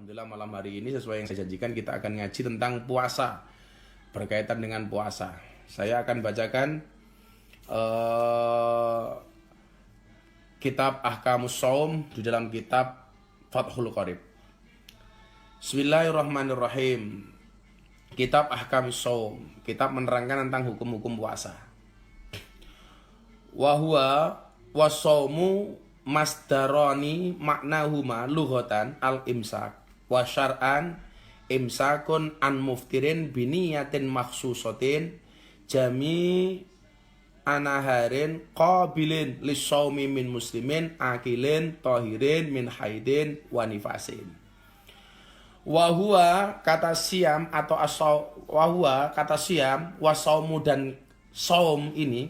Alhamdulillah malam hari ini sesuai yang saya janjikan kita akan ngaji tentang puasa, berkaitan dengan puasa. Saya akan bacakan kitab Ahkamus Shaum di dalam kitab Fathul Qorib. Bismillahirrahmanirrahim. Kitab Ahkamus Shaum, kitab menerangkan tentang hukum-hukum puasa. Wahwa wasaumu masdaroni maknahuma lughatan al-imsak wa syar'an imsakun an muftirin biniyatin makhsusatin jami anaharin qabilin lissaumi min muslimin akilin tahirin min haidin wa nifasin. Wahwa kata siam atau wahwa kata siam wasaumu dan saum ini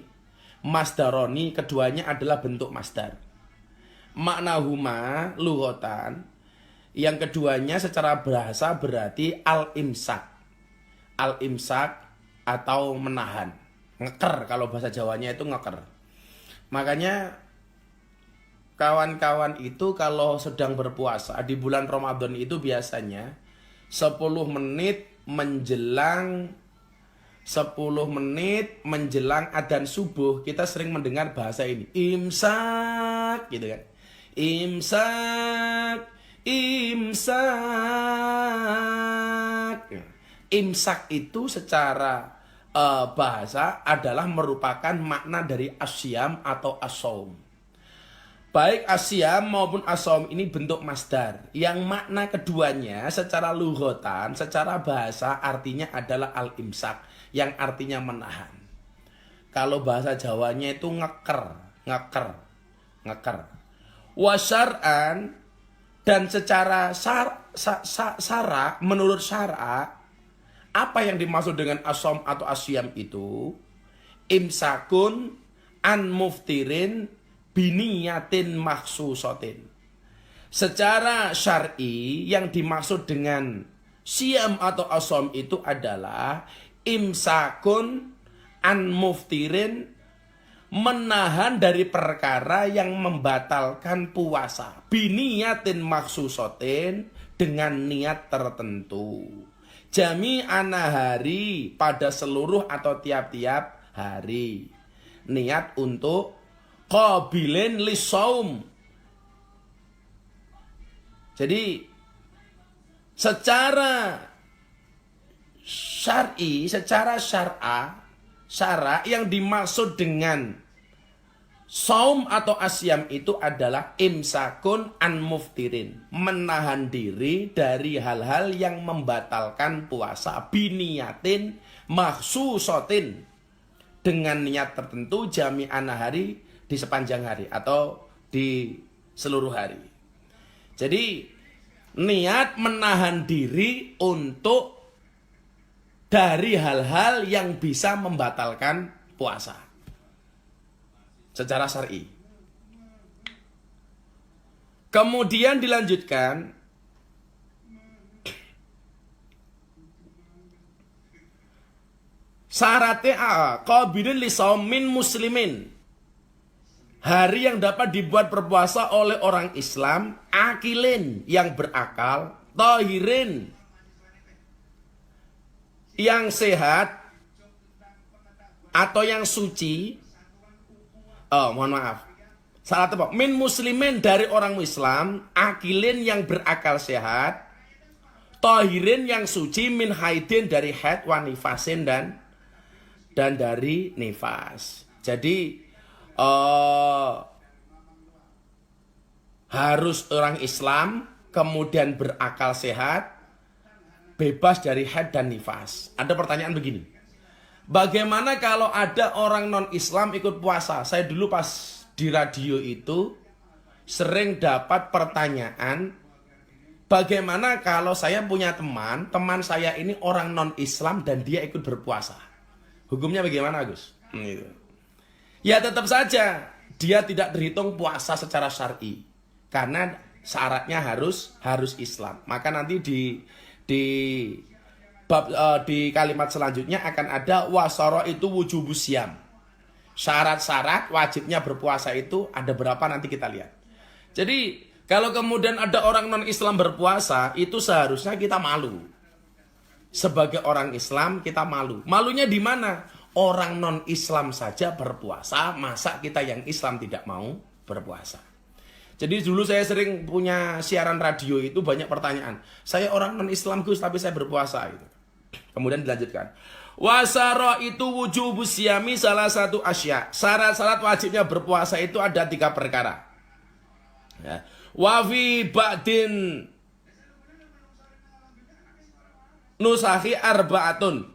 masdaroni, keduanya adalah bentuk masdar. Maknahuma lughatan, yang keduanya secara bahasa berarti al-imsak. Al-imsak atau menahan, ngeker, kalau bahasa Jawanya itu ngeker. Makanya kawan-kawan itu kalau sedang berpuasa di bulan Ramadan itu biasanya 10 menit menjelang adzan subuh kita sering mendengar bahasa ini, imsak gitu kan. Imsak, imsak. Imsak itu secara bahasa adalah merupakan makna dari asyam atau asaum. Baik asyam maupun asaum ini bentuk masdar yang makna keduanya secara lughatan, secara bahasa artinya adalah al-imsak, yang artinya menahan. Kalau bahasa Jawanya itu ngeker. Wasyar'an, dan secara syara, menurut syara, apa yang dimaksud dengan asom atau asyam itu? Imsakun an muftirin biniyatin makhsusatin. Secara syar'i yang dimaksud dengan siam atau asom itu adalah imsakun an muftirin, menahan dari perkara yang membatalkan puasa, biniyatin makhsusatin, dengan niat tertentu, jami anahari, pada seluruh atau tiap-tiap hari, niat untuk qabilin lissaum. Jadi secara syar'i, secara syara yang dimaksud dengan saum atau asyam itu adalah imsakun an muftirin, menahan diri dari hal-hal yang membatalkan puasa, biniyatin makhsusatin, dengan niat tertentu, jami'an hari, di sepanjang hari atau di seluruh hari. Jadi niat menahan diri untuk dari hal-hal yang bisa membatalkan puasa secara syar'i. Kemudian dilanjutkan, syaratnya qabilin lisaumin muslimin, hari yang dapat dibuat berpuasa oleh orang Islam, akilin, yang berakal, tahirin, yang sehat atau yang suci. Mohon maaf, salah tepat. Min muslimin, dari orang Islam, akilin, yang berakal sehat, tahirin, yang suci, min haidin, dari haid, wa nifasin, dan dari nifas. Jadi harus orang Islam, kemudian berakal sehat, bebas dari haid dan nifas. Ada pertanyaan begini, bagaimana kalau ada orang non-Islam ikut puasa? Saya dulu pas di radio itu sering dapat pertanyaan, bagaimana kalau saya punya teman saya ini orang non-Islam dan dia ikut berpuasa? Hukumnya bagaimana, Gus? Ya tetap saja dia tidak terhitung puasa secara syar'i, karena syaratnya harus Islam. Maka nanti di kalimat selanjutnya akan ada wasara itu wujubus siam. Syarat-syarat wajibnya berpuasa itu ada berapa, nanti kita lihat. Jadi Kalau kemudian ada orang non-Islam berpuasa, itu seharusnya kita malu. Sebagai orang Islam kita malu. Malunya di mana? Orang non-Islam saja berpuasa, masa kita yang Islam tidak mau berpuasa? Jadi dulu saya sering punya siaran radio, itu banyak pertanyaan. Saya orang non-Islam Gus, tapi saya berpuasa itu. Kemudian dilanjutkan. Wasaro itu wujubus siyami salah satu asya. Syarat-syarat wajibnya berpuasa itu ada 3 perkara. Ya. Wafi ba'din nusahi arba'atu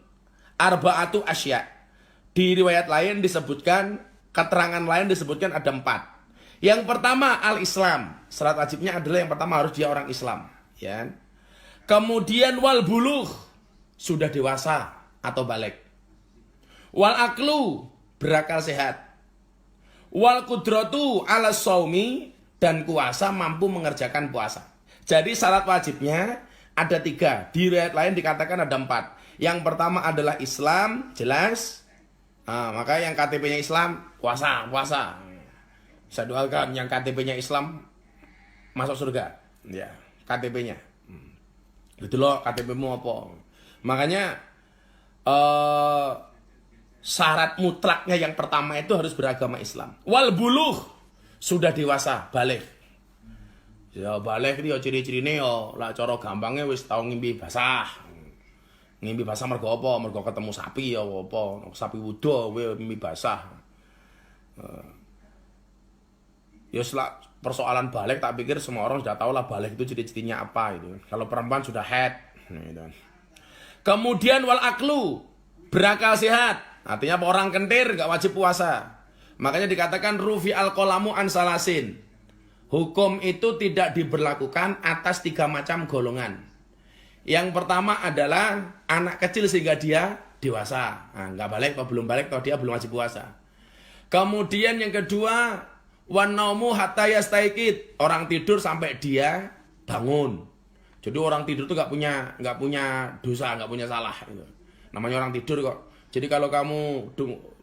asya. Di riwayat lain disebutkan, keterangan lain disebutkan ada 4. Yang pertama al-Islam. Syarat wajibnya adalah yang pertama harus dia orang Islam, ya. Kemudian wal bulugh, sudah dewasa atau balik. Wal aklu, berakal sehat. Wal kudratu ala saumi, dan kuasa mampu mengerjakan puasa. Jadi syarat wajibnya ada 3. Di riwayat lain dikatakan ada 4. Yang pertama adalah Islam, jelas. Maka yang KTP-nya Islam, puasa. Saya doakan yang KTP-nya Islam masuk surga. Ya, KTP-nya. Gitu loh, KTP-mu apa? Makanya syarat mutlaknya yang pertama itu harus beragama Islam. Wal bulugh, sudah dewasa, balik. Ya balik iki ya ciri-cirine ya lak cara gampange wis tau ngimpi basah. Ngimpi basah mergo apa? Mergo ketemu sapi ya apa? Sapi wudo kowe ngimpi basah. Ya persoalan balik tak pikir semua orang sudah tahu lah balik itu ciri-cirinya apa itu. Kalau perempuan sudah head gitu. Kemudian wal aklu, berakal sehat. Artinya orang kentir gak wajib puasa. Makanya dikatakan rufi al-qalamu an salasin. Hukum itu tidak diberlakukan atas 3 macam golongan. Yang pertama adalah anak kecil sehingga dia dewasa. Nggak balik atau belum balik atau dia belum wajib puasa. Kemudian yang kedua, wan naumu hatta yastaikid, orang tidur sampai dia bangun. Jadi orang tidur itu nggak punya dosa, nggak punya salah. Gitu. Namanya orang tidur kok. Jadi kalau kamu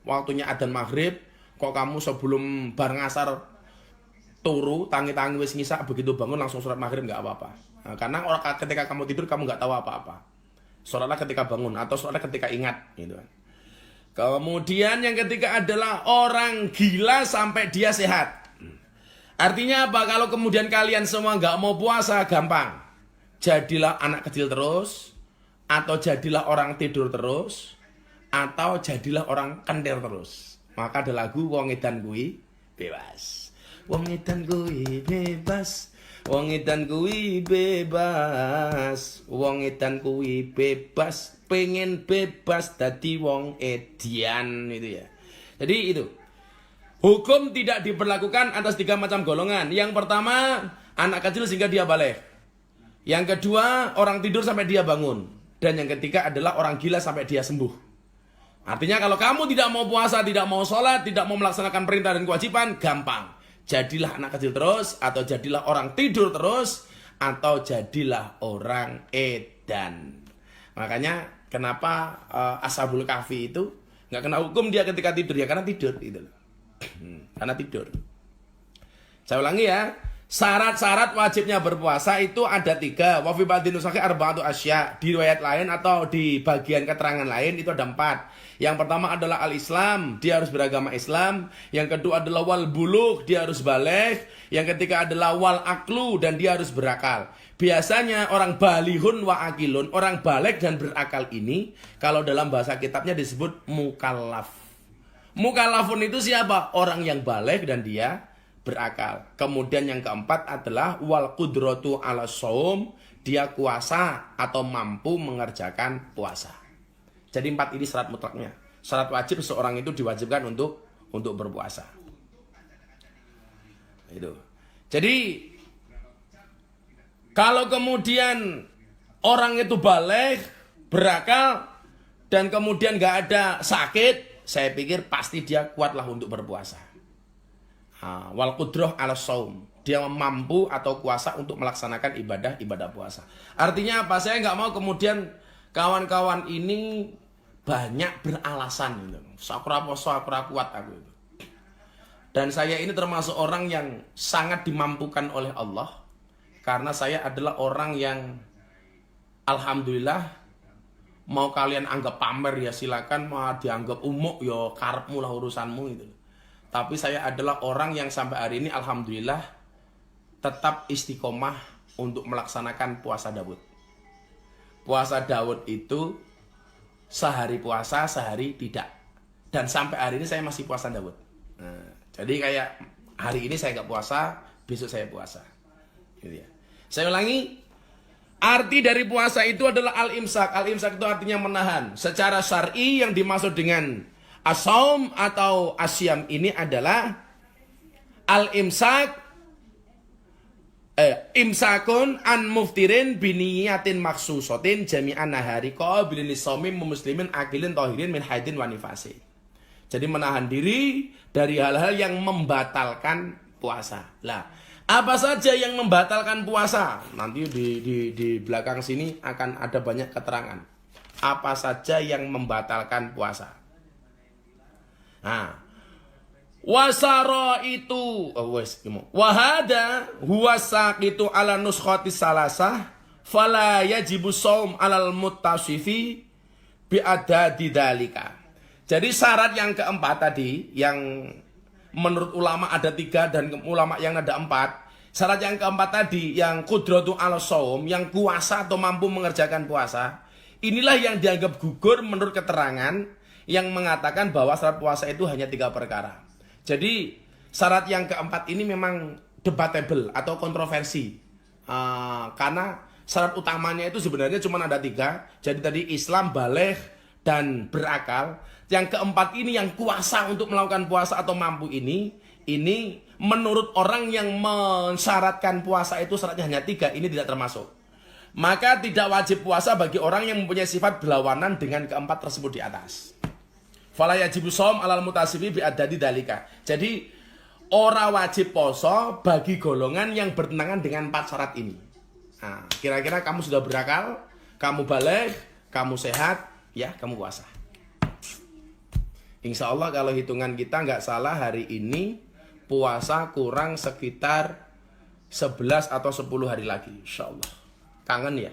waktunya adzan maghrib, kok kamu sebelum bar ngasar turu, tangi-tangi wis ngisak, begitu bangun langsung sholat maghrib nggak apa-apa. Nah, karena ketika kamu tidur kamu nggak tahu apa-apa. Sholatlah ketika bangun atau sholatlah ketika ingat. Gitu. Kemudian yang ketiga adalah orang gila sampai dia sehat. Artinya apa? Kalau kemudian kalian semua nggak mau puasa, gampang. Jadilah anak kecil terus, atau jadilah orang tidur terus, atau jadilah orang kentir terus. Maka ada lagu wong edan kuwi bebas. Wong edan kuwi bebas. Wong edan kuwi bebas. Wong edan kuwi bebas. Pengen bebas dadi wong edian itu ya. Jadi itu. Hukum tidak diberlakukan atas 3 macam golongan. Yang pertama, anak kecil sehingga dia balik. Yang kedua, orang tidur sampai dia bangun. Dan yang ketiga adalah orang gila sampai dia sembuh. Artinya kalau kamu tidak mau puasa, tidak mau sholat, tidak mau melaksanakan perintah dan kewajiban, gampang. Jadilah anak kecil terus, atau jadilah orang tidur terus, atau jadilah orang edan. Makanya kenapa Ashabul Kahfi itu nggak kena hukum dia ketika tidur, ya karena tidur gitu. Karena tidur. Saya ulangi ya. Syarat-syarat wajibnya berpuasa itu ada 3. Wa fi ba'din nusahi arba'atu asya. Di riwayat lain atau di bagian keterangan lain itu ada 4. Yang pertama adalah al-Islam, dia harus beragama Islam. Yang kedua adalah wal bulugh, dia harus balik. Yang ketiga adalah wal aklu, dan dia harus berakal. Biasanya orang balihun wa akilun, orang balik dan berakal ini kalau dalam bahasa kitabnya disebut mukallaf. Mukallafun itu siapa? Orang yang balik dan dia berakal. Kemudian yang keempat adalah wal qudratu ala shaum, dia kuasa atau mampu mengerjakan puasa. Jadi 4 ini syarat mutlaknya. Syarat wajib seorang itu diwajibkan untuk berpuasa. Itu. Jadi kalau kemudian orang itu balik, berakal, dan kemudian gak ada sakit, saya pikir pasti dia kuatlah untuk berpuasa. Wal qudrah ala saum, dia mampu atau kuasa untuk melaksanakan ibadah puasa. Artinya apa? Saya nggak mau kemudian kawan-kawan ini banyak beralasan gitu. Sakura poso, sakura kuat aku itu. Dan saya ini termasuk orang yang sangat dimampukan oleh Allah Karena saya adalah orang yang alhamdulillah, mau kalian anggap pamer ya silakan, mau dianggap umuk ya karepmu lah urusanmu itu. Tapi saya adalah orang yang sampai hari ini alhamdulillah tetap istiqomah untuk melaksanakan puasa Daud. Puasa Daud itu sehari puasa, sehari tidak. Dan sampai hari ini saya masih puasa Daud. Nah, jadi kayak hari ini saya nggak puasa, besok saya puasa. Gitu ya. Saya ulangi, arti dari puasa itu adalah al-imsak. Al-imsak itu artinya menahan. Secara syar'i yang dimaksud dengan as-saum atau asyam ini adalah al-imsak, imsakun an muftirin biniyatin maksusotin jami'an nahari qabilin lisomim muslimin akilin tohirin min haidin wanifasi. Jadi menahan diri dari hal-hal yang membatalkan puasa. Lah, apa saja yang membatalkan puasa? Nanti di belakang sini akan ada banyak keterangan. Apa saja yang membatalkan puasa? Nah, wasaro itu wahada huwasak itu ala nuskhati salasah fala yajibu shaum alal muttasifi bi adadi dalika. Jadi syarat yang keempat tadi, yang menurut ulama ada 3 dan ulama yang ada 4. Syarat yang keempat tadi, yang qudratu ala shaum, yang kuasa atau mampu mengerjakan puasa, inilah yang dianggap gugur menurut keterangan yang mengatakan bahwa syarat puasa itu hanya 3 perkara. Jadi syarat yang keempat ini memang debatable atau kontroversi, karena syarat utamanya itu sebenarnya cuma ada 3. Jadi tadi Islam, baligh, dan berakal. Yang keempat ini yang kuasa untuk melakukan puasa atau mampu ini menurut orang yang mensyaratkan puasa itu syaratnya hanya 3, ini tidak termasuk. Maka tidak wajib puasa bagi orang yang mempunyai sifat berlawanan dengan keempat tersebut di atas. Fala yajibu shaum alal mutasifi bi adadi dalika. Jadi ora wajib poso bagi golongan yang bertentangan dengan 4 syarat ini. Nah, kira-kira kamu sudah berakal, kamu baligh, kamu sehat, ya kamu puasa. Insya Allah kalau hitungan kita nggak salah hari ini puasa kurang sekitar 11 atau 10 hari lagi. Insya Allah. Kangen ya.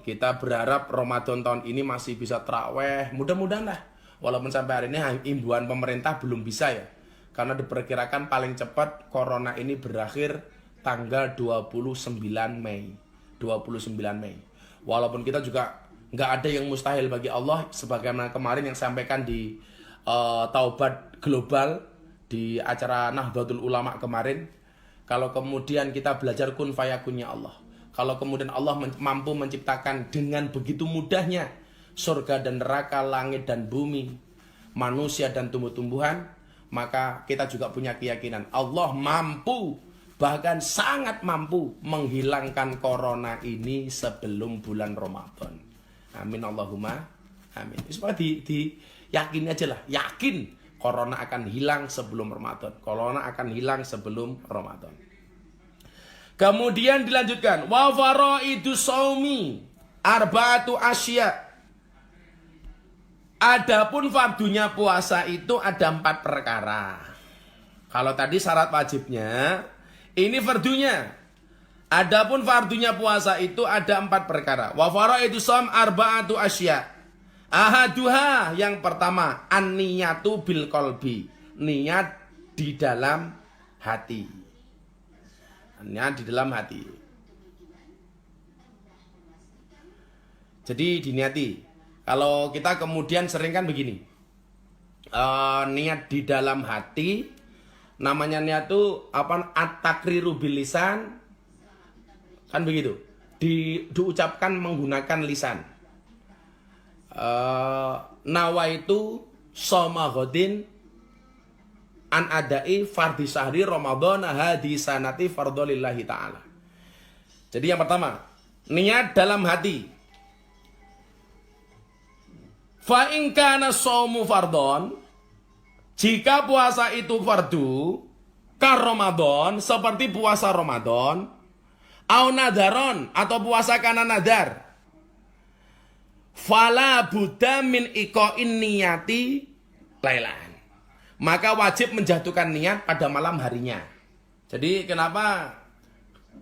Kita berharap Ramadan tahun ini masih bisa taraweh. Mudah-mudahan lah. Walaupun sampai hari ini imbauan pemerintah belum bisa ya. Karena diperkirakan paling cepat corona ini berakhir tanggal 29 Mei. 29 Mei. Walaupun kita juga nggak ada yang mustahil bagi Allah. Sebagaimana kemarin yang sampaikan di Taubat Global di acara Nahdlatul Ulama kemarin. Kalau kemudian kita belajar kun fayakunnya Allah. Kalau kemudian Allah mampu menciptakan dengan begitu mudahnya surga dan neraka, langit dan bumi, manusia dan tumbuh-tumbuhan, maka kita juga punya keyakinan Allah mampu, bahkan sangat mampu menghilangkan corona ini sebelum bulan Ramadan. Amin Allahumma amin. Seperti yakin aja lah, yakin corona akan hilang sebelum Ramadan. Corona akan hilang sebelum Ramadan. Kemudian dilanjutkan, wa faraidu shaumi arba'atu asya. Adapun fardunya puasa itu ada 4 perkara. Kalau tadi syarat wajibnya, ini fardunya. Adapun fardunya puasa itu ada 4 perkara. Wa faraidu shaum arba'atu asya. Ahaduha, yang pertama, an-niyatu bil qalbi, niat di dalam hati. Niat di dalam hati. Jadi diniati. Kalau kita kemudian sering kan begini, niat di dalam hati, namanya niat itu apa? At-takriru bil lisan, kan begitu. Diucapkan menggunakan lisan. Nawaitu shoma ghadin an adai fardhi syahri Ramadan hadi sanati fardholillahi ta'ala. Jadi yang pertama, niat dalam hati. Fa in kana shaumu fardhon, jika puasa itu fardu, ka Ramadan, seperti puasa Ramadan, au nadaron, atau puasa karena nadar, fala buddha min iqa'in niyati lailan, maka wajib menjatuhkan niat pada malam harinya. Jadi kenapa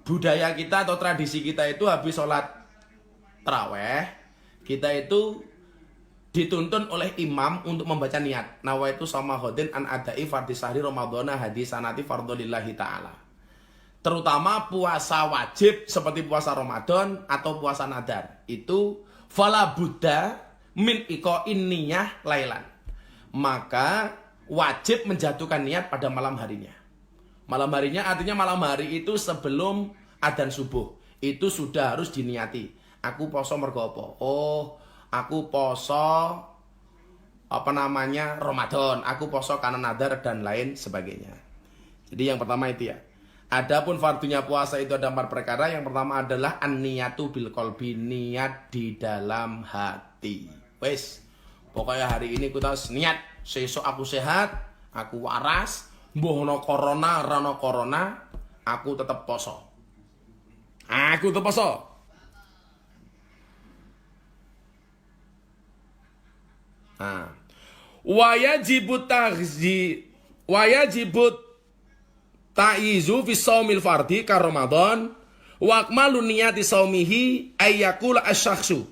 budaya kita atau tradisi kita itu habis sholat taraweh, kita itu dituntun oleh imam untuk membaca niat. Nawaitu sama hodin an adai fardhi sahri ramadhana hadisanati fardholillahi ta'ala. Terutama puasa wajib seperti puasa Ramadan atau puasa nadar. Itu fala buddha min iqa'in niyah lailan. Maka wajib menjatuhkan niat pada malam harinya. Malam harinya artinya malam hari itu sebelum adzan subuh. Itu sudah harus diniati. Aku poso mergo apa? Oh, aku poso Ramadan, aku poso karena nadar dan lain sebagainya. Jadi yang pertama itu ya. Adapun fardunya puasa itu ada 4 perkara. Yang pertama adalah an-niyatu bil qalbi, niat di dalam hati. Wes, pokoknya hari ini kita niat, sesuk aku sehat, aku waras, mbuh ono corona, rano corona, aku tetap poso. Aku tetap poso. Nah, wajibut ta'izu fi shaumil fardhi ka Ramadan wa akmalu niyati shaumihi ayyakula asy-syakhsu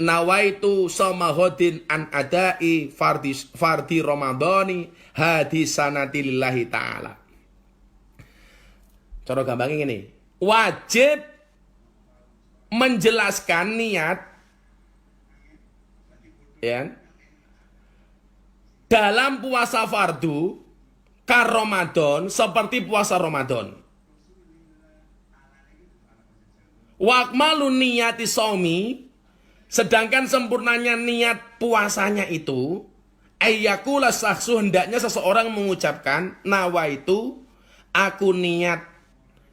nawaitu samahodin an adai fardhi Ramadhani hadisanati lillahi ta'ala. Cara gampangnya ini, wajib menjelaskan niat ya dalam puasa fardu ka Ramadan seperti puasa Ramadan. Wa akmalu niyati shaumi, sedangkan sempurnanya niat puasanya itu ayyakula syakhsu, hendaknya seseorang mengucapkan nawaitu, aku niat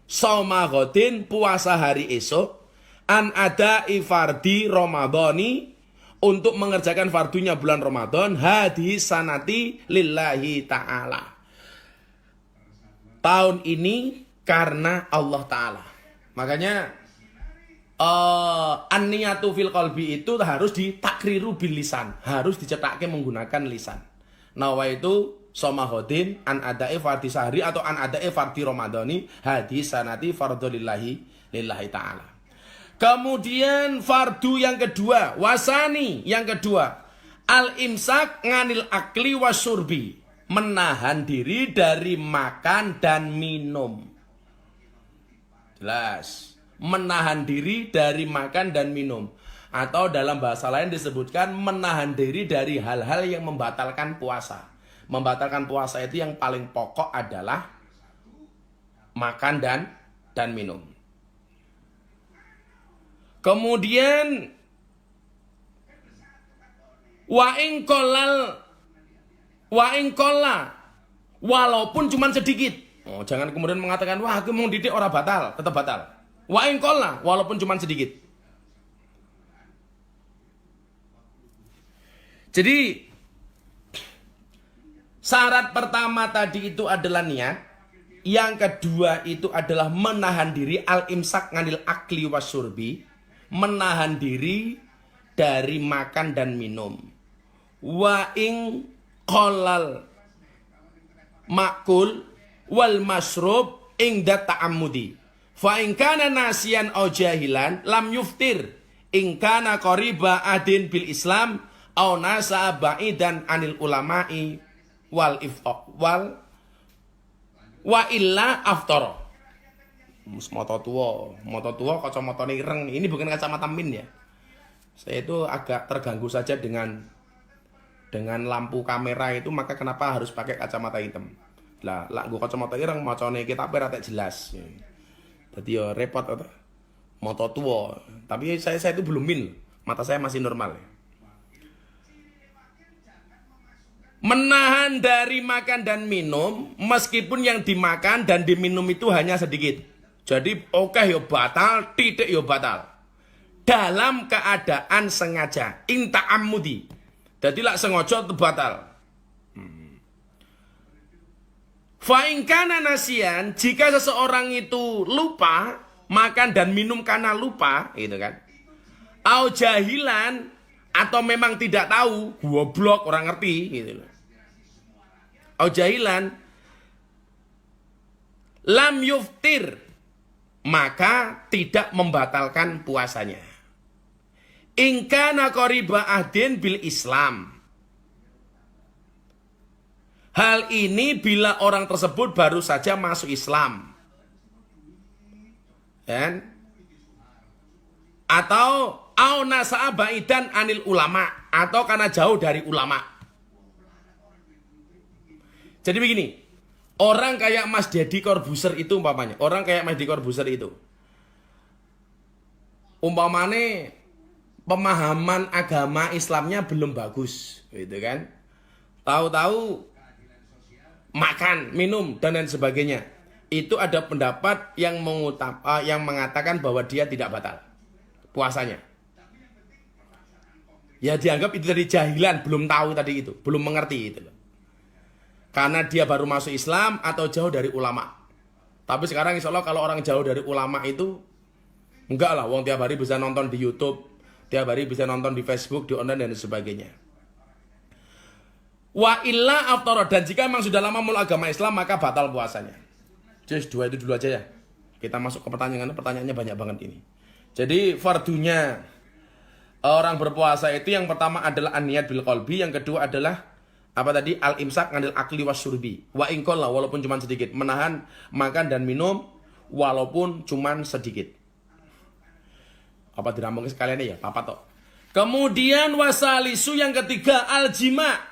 shauma ghadin, puasa hari esok, an adai fardhi Ramadhani, untuk mengerjakan fardunya bulan Ramadan, hadisanati lillahi ta'ala, tahun ini karena Allah Ta'ala. Makanya an-niyatu fil qalbi itu harus ditakriru bil lisan, harus dicetaknya menggunakan lisan. Nawaitu somahodin an adai fardhi sahri atau an adai fardhi Ramadhani hadisanati fardholillahi lillahi ta'ala. Kemudian fardu yang kedua, wasani yang kedua, al-imsak nganil akli wasyurbi, menahan diri dari makan dan minum. Jelas, menahan diri dari makan dan minum. Atau dalam bahasa lain disebutkan menahan diri dari hal-hal yang membatalkan puasa. Membatalkan puasa itu yang paling pokok adalah makan dan minum. Kemudian wa in kolla, walaupun cuma sedikit. Oh, jangan kemudian mengatakan, wah aku mau didik orang batal, tetap batal. Wa in kolla, walaupun cuma sedikit. Jadi syarat pertama tadi itu adalah niat. Yang kedua itu adalah menahan diri, al-imsak nganil akli wasyurbi, menahan diri dari makan dan minum. Wa ing qolal makul wal masrub ingda ta'ammudi. Fa in kana nasiyan aw jahilan lam yuftir in kana qariba adin bil Islam aw nasa ba'idan anil ulama'i wal wa illa aftara. Moto tua kacamatane ireng. Ini bukan kacamata min ya. Saya itu agak terganggu saja dengan lampu kamera itu, maka kenapa harus pakai kacamata hitam? Lah gua kacamata ireng macane kita ora jelas. Jadi ya repot atau moto tua. Tapi saya itu belum min. Mata saya masih normal ya. Menahan dari makan dan minum meskipun yang dimakan dan diminum itu hanya sedikit. Jadi oke yo batal, tidak yo batal. Dalam keadaan sengaja, inta amudi. Jadi lak sengaja itu batal. Fa in kana nasian, jika seseorang itu lupa makan dan minum karena lupa, gitu kan. Au jahilan, atau memang tidak tahu, goblok orang ngerti gitu loh. Au jahilan lam yuftir, maka tidak membatalkan puasanya. In kana qariba ahdin bil Islam. Hal ini bila orang tersebut baru saja masuk Islam. Dan atau au nasa'a baidan anil ulama, atau karena jauh dari ulama. Jadi begini, orang kayak Mas Deddy Corbuzier itu umpamanya, orang kayak Mas Deddy Corbuzier itu umpamanya pemahaman agama Islamnya belum bagus, gitu kan? Tahu-tahu makan, minum dan lain sebagainya. Itu ada pendapat yang mengatakan bahwa dia tidak batal puasanya. Ya dianggap itu dari jahilan, belum tahu tadi itu, belum mengerti itu. Karena dia baru masuk Islam atau jauh dari ulama. Tapi sekarang insya Allah kalau orang jauh dari ulama itu enggak lah, wong tiap hari bisa nonton di YouTube, tiap hari bisa nonton di Facebook, di online dan sebagainya. Wa illa aftara, dan jika memang sudah lama mulai agama Islam maka batal puasanya. Jadi dua itu dulu aja ya. Kita masuk ke pertanyaannya banyak banget ini. Jadi fardunya orang berpuasa itu yang pertama adalah an-niyat bil qalbi, yang kedua adalah apa tadi? Al-imsak anil akli wasyurbi. Wa in qalla, walaupun cuma sedikit, menahan makan dan minum walaupun cuma sedikit. Apa dirampung sekalian ya? Apa toh? Kemudian wasalisu yang ketiga al-jima'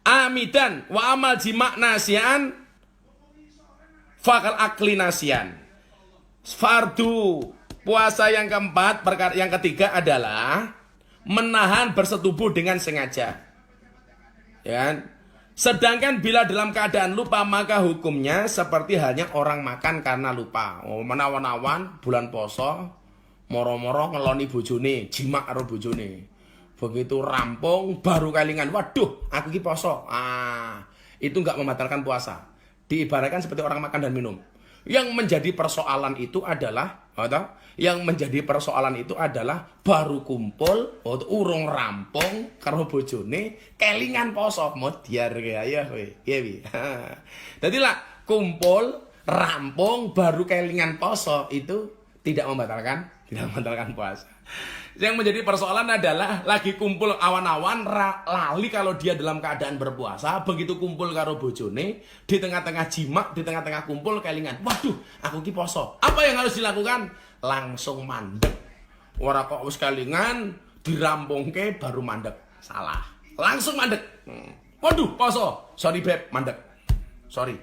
amidan wa amal jima' nasian fakal akli nasian. Fardu puasa yang keempat, yang ketiga adalah menahan bersetubuh dengan sengaja. Ya kan? Sedangkan bila dalam keadaan lupa maka hukumnya seperti halnya orang makan karena lupa. Oh, menawan-nawan bulan poso, moro-moro ngeloni bojone, jima karo bojone. Begitu rampung baru kelingan, waduh aku ki poso. Itu enggak membatalkan puasa. Diibaratkan seperti orang makan dan minum. Yang menjadi persoalan itu adalah baru kumpul, urung rampung karo bojone, kelingan poso, modiar ya kowe. Dadi lah kumpul, rampung baru kelingan poso itu tidak membatalkan puasa. Yang menjadi persoalan adalah lagi kumpul awan-awan lali kalau dia dalam keadaan berpuasa, begitu kumpul karo bojone di tengah-tengah jima, di tengah-tengah kumpul kelingan, waduh aku ki poso. Apa yang harus dilakukan? Langsung mandek. Ora kok wis kelingan dirampungke baru mandek. Salah. Langsung mandek. Waduh poso. Sorry beb, mandek. Sorry.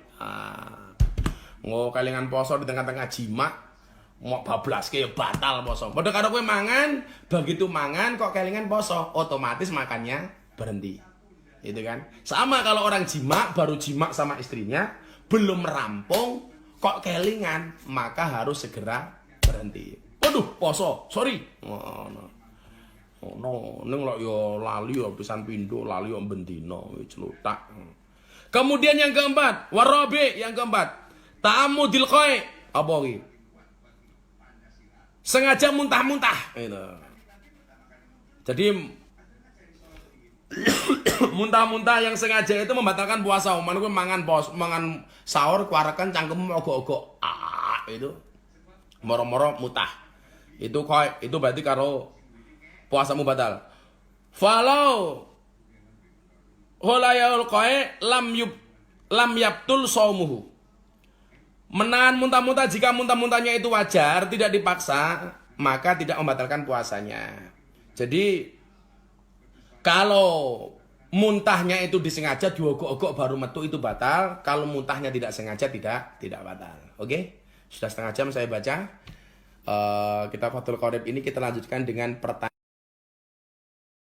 Kelingan poso di tengah-tengah jima, mau bablas kayak batal poso. Padha karo kowe mangan, begitu mangan kok kelingan poso, otomatis makannya berhenti. Itu kan? Sama kalau orang jima, baru jima sama istrinya, belum rampung kok kelingan, maka harus segera berhenti. Waduh, poso. Sorry. Ning lho yo lali yo pisan pindho, lali yo bendino celutak. Kemudian yang keempat, warabi yang keempat, ta'ammudil qai. Apa iki? Sengaja muntah-muntah gitu. Jadi muntah-muntah yang sengaja itu membatalkan puasa. Umpama kowe mangan sahur kuarekan cangkemmu ogok-ogok. Itu moro-moro mutah. Itu berarti karo puasamu batal. Falau holayul qai lam yabtul shaumuhu. Menahan muntah-muntah jika muntah-muntahnya itu wajar, tidak dipaksa, maka tidak membatalkan puasanya. Jadi kalau muntahnya itu disengaja diogok-ogok baru metu itu batal, kalau muntahnya tidak sengaja tidak batal. Oke? Sudah setengah jam saya baca. Kita Fathul Qorib ini kita lanjutkan dengan pertanyaan